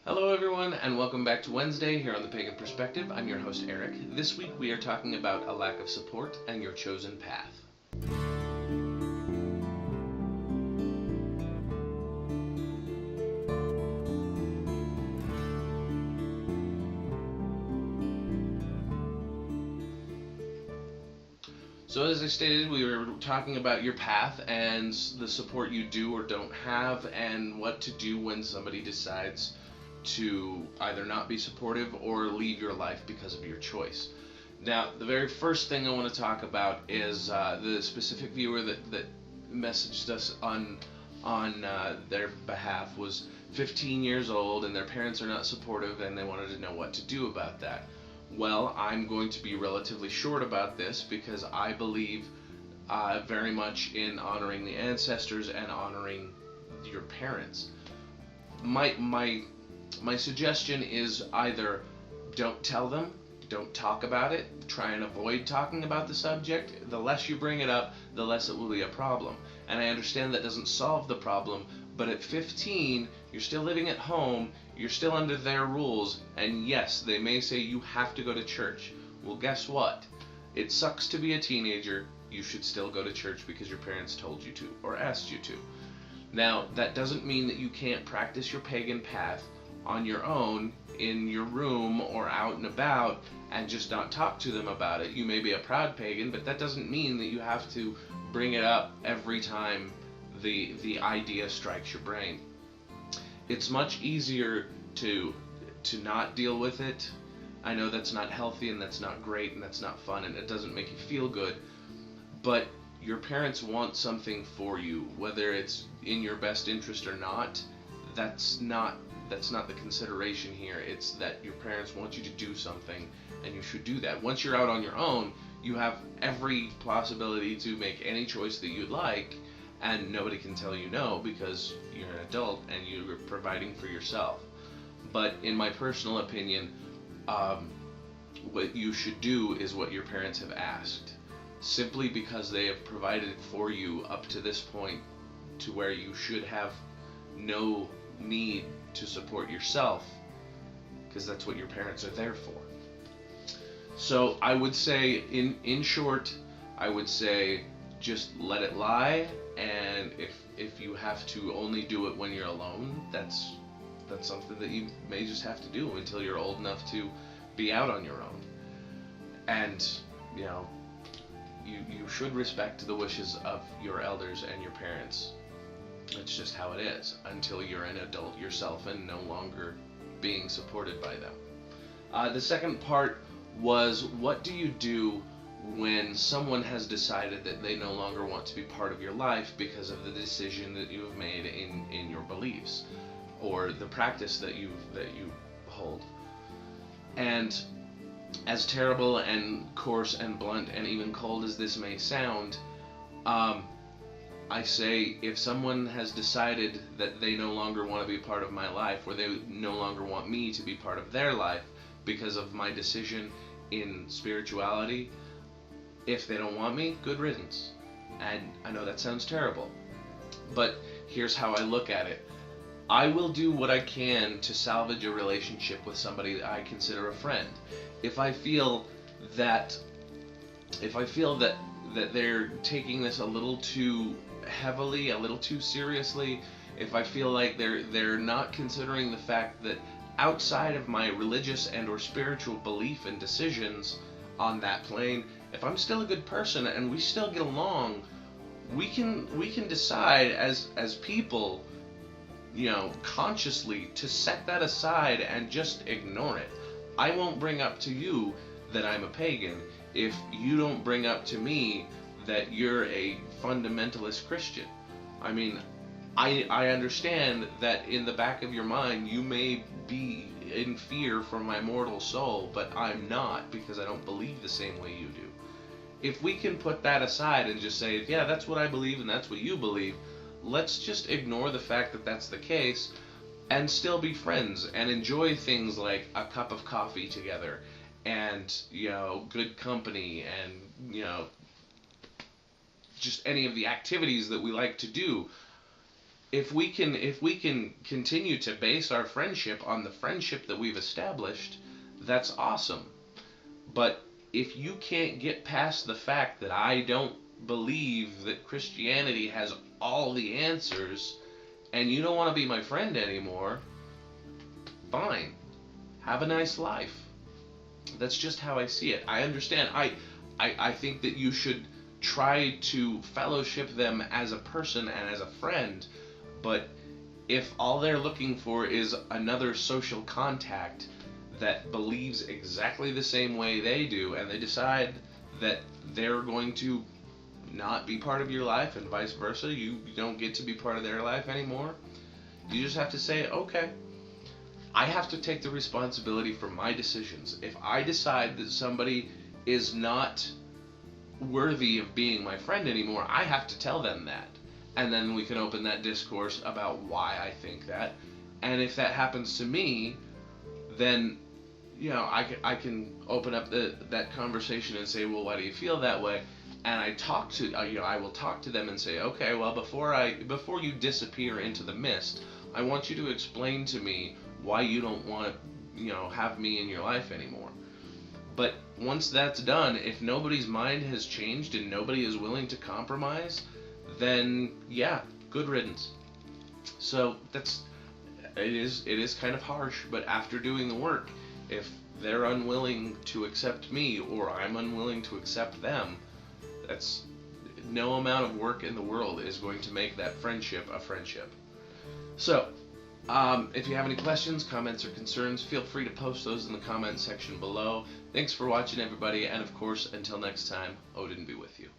Hello everyone, and welcome back to Wednesday here on the Pagan Perspective. I'm your host Eric. This week we are talking about a lack of support and your chosen path. So as I stated, we were talking about your path and the support you do or don't have and what to do when somebody decides to either not be supportive or leave your life because of your choice. Now, the very first thing I want to talk about is the specific viewer that messaged us on their behalf was 15 years old and their parents are not supportive and they wanted to know what to do about that. Well, I'm going to be relatively short about this because I believe very much in honoring the ancestors and honoring your parents. My suggestion is either don't tell them, don't talk about it, try and avoid talking about the subject. The less you bring it up, the less it will be a problem. And I understand that doesn't solve the problem, but at 15, you're still living at home, you're still under their rules, and yes, they may say you have to go to church. Well, guess what? It sucks to be a teenager. You should still go to church because your parents told you to or asked you to. Now, that doesn't mean that you can't practice your pagan path on your own in your room or out and about and just not talk to them about it. You may be a proud pagan, but that doesn't mean that you have to bring it up every time the idea strikes your brain. It's much easier to not deal with it. I know that's not healthy and that's not great and that's not fun and it doesn't make you feel good, but your parents want something for you, whether it's in your best interest or not. That's not the consideration here. It's that your parents want you to do something and you should do that. Once you're out on your own, you have every possibility to make any choice that you'd like, and nobody can tell you no because you're an adult and you're providing for yourself. But in my personal opinion, what you should do is what your parents have asked, simply because they have provided for you up to this point to where you should have no need to support yourself, because that's what your parents are there for. So I would say, in short, I would say just let it lie, and if you have to only do it when you're alone, that's something that you may just have to do until you're old enough to be out on your own. And you should respect the wishes of your elders and your parents. It's just how it is until you're an adult yourself and no longer being supported by them. The second part was, what do you do when someone has decided that they no longer want to be part of your life because of the decision that you have made in your beliefs or the practice that you hold? And as terrible and coarse and blunt and even cold as this may sound, I say, if someone has decided that they no longer want to be part of my life, or they no longer want me to be part of their life because of my decision in spirituality, if they don't want me, good riddance. And I know that sounds terrible, but here's how I look at it. I will do what I can to salvage a relationship with somebody that I consider a friend. If I feel that they're taking this a little too heavily, a little too seriously, if I feel like they're not considering the fact that outside of my religious and or spiritual belief and decisions on that plane, if I'm still a good person and we still get along, we can decide as people, consciously to set that aside and just ignore it. I won't bring up to you that I'm a pagan if you don't bring up to me that you're a fundamentalist Christian. I mean, I understand that in the back of your mind you may be in fear for my mortal soul, but I'm not, because I don't believe the same way you do. If we can put that aside and just say, yeah, that's what I believe and that's what you believe, let's just ignore the fact that that's the case and still be friends and enjoy things like a cup of coffee together and, good company and, just any of the activities that we like to do. if we can continue to base our friendship on the friendship that we've established, that's awesome. But if you can't get past the fact that I don't believe that Christianity has all the answers, and you don't want to be my friend anymore, fine. Have a nice life. That's just how I see it. I understand. I think that you should try to fellowship them as a person and as a friend, but if all they're looking for is another social contact that believes exactly the same way they do, and they decide that they're going to not be part of your life and vice versa, you don't get to be part of their life anymore, you just have to say, okay, I have to take the responsibility for my decisions. If I decide that somebody is not worthy of being my friend anymore, I have to tell them that. And then we can open that discourse about why I think that. And if that happens to me, then, you know, I can open up that conversation and say, well, why do you feel that way? And I will talk to them and say, okay, well, before you disappear into the mist, I want you to explain to me why you don't want to, have me in your life anymore. But once that's done, if nobody's mind has changed and nobody is willing to compromise, then yeah, good riddance. So it is kind of harsh, but after doing the work, if they're unwilling to accept me or I'm unwilling to accept them, that's no amount of work in the world is going to make that friendship a friendship. So, if you have any questions, comments, or concerns, feel free to post those in the comment section below. Thanks for watching, everybody, and of course, until next time, Odin be with you.